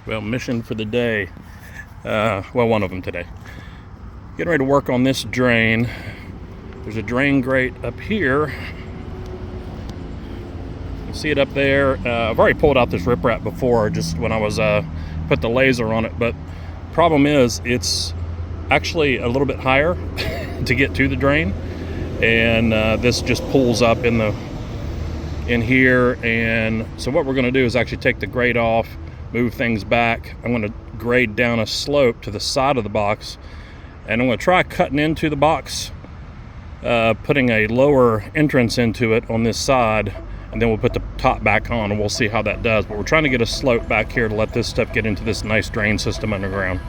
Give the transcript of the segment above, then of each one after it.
Well, mission for the day. Well, one of them today. Getting ready to work on this drain. There's a drain grate up here. You see it up there. I've already pulled out this riprap before, just when I was put the laser on it. But problem is, it's actually a little bit higher to get to the drain, and this just pulls up in here. And so what we're going to do is actually take the grate off, move things back. I'm going to grade down a slope to the side of the box, and I'm going to try cutting into the box, putting a lower entrance into it on this side, and then we'll put the top back on and we'll see how that does. But we're trying to get a slope back here to let this stuff get into this nice drain system underground.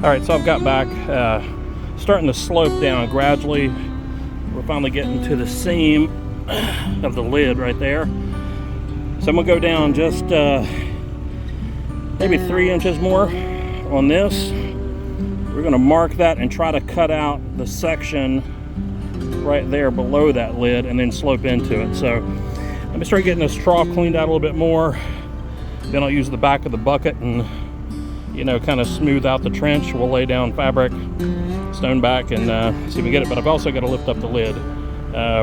All right, so I've got back, starting to slope down gradually. We're finally getting to the seam of the lid right there. So I'm gonna go down just maybe 3 inches more on this. We're gonna mark that and try to cut out the section right there below that lid and then slope into it. So let me start getting this trough cleaned out a little bit more. Then I'll use the back of the bucket and, you know, kind of smooth out the trench. We'll lay down fabric, stone back, and see if we get it. But I've also got to lift up the lid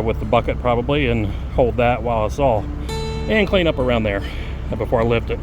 with the bucket probably and hold that while it's all, and clean up around there before I lift it.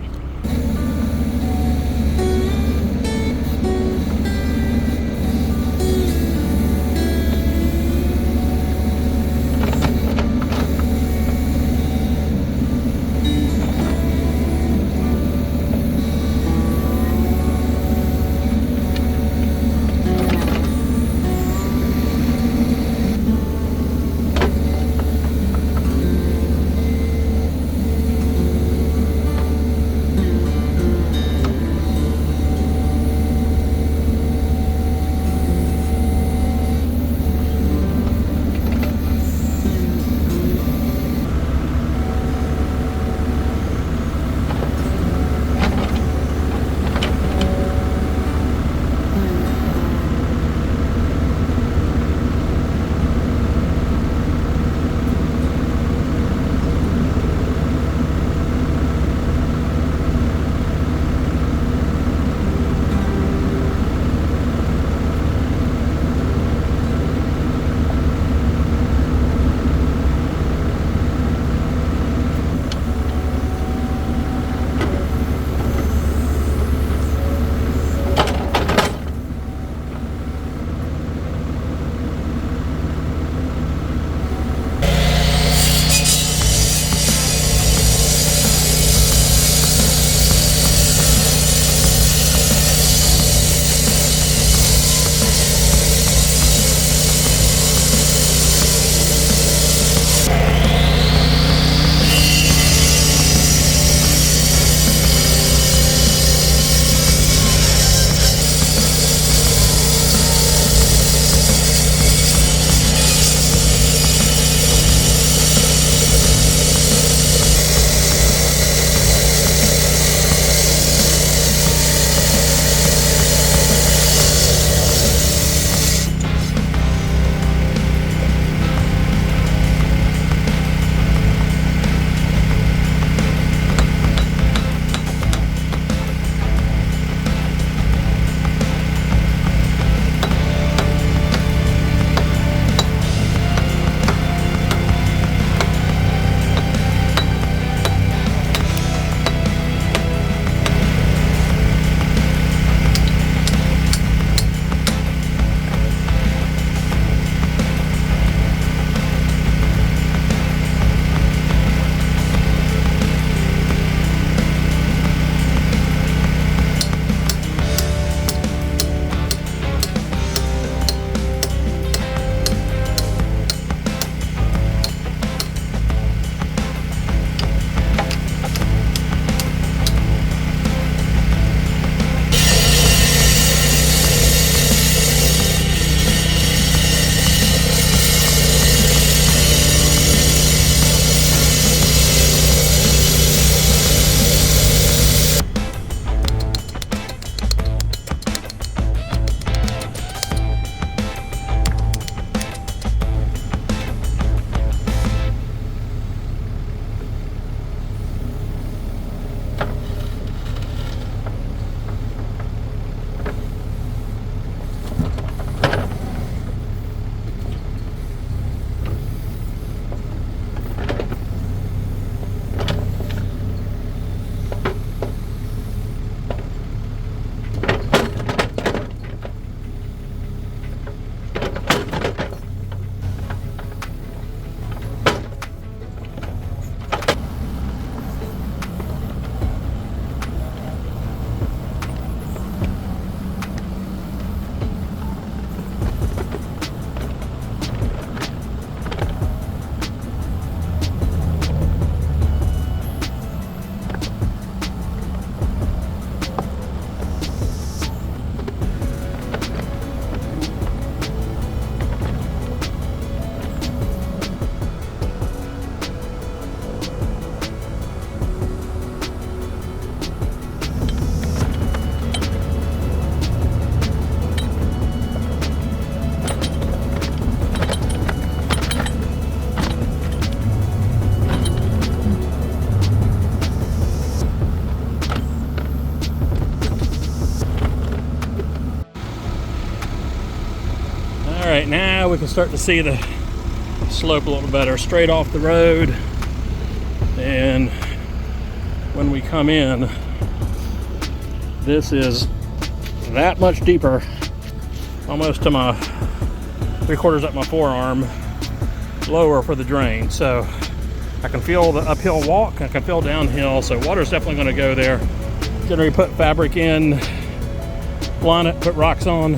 right, now we can start to see the slope a little better, straight off the road. And when we come in, this is that much deeper, almost to my 3/4 up my forearm, lower for the drain. So I can feel the uphill walk, I can feel downhill, so water's definitely going to go there. Gonna put fabric in, line it, put rocks on,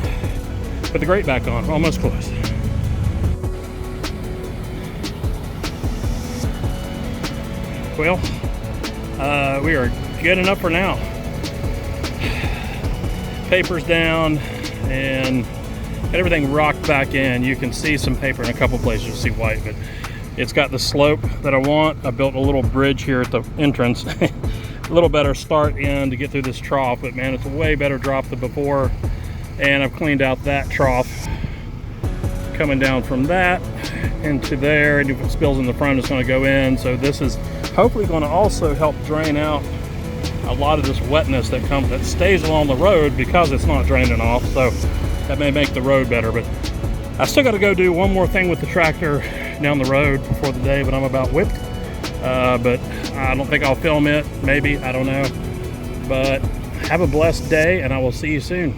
put the grate back on, almost close. Well, we are good enough for now. Paper's down and got everything rocked back in. You can see some paper in a couple places, you see white, but it's got the slope that I want. I built a little bridge here at the entrance. A little better start in to get through this trough, but man, it's a way better drop than before. And I've cleaned out that trough coming down from that into there, and if it spills in the front, it's going to go in. So this is hopefully going to also help drain out a lot of this wetness that stays along the road because it's not draining off. So that may make the road better, but I still got to go do one more thing with the tractor down the road before the day, but I'm about whipped. But I don't think I'll film it, maybe, I don't know. But have a blessed day, and I will see you soon.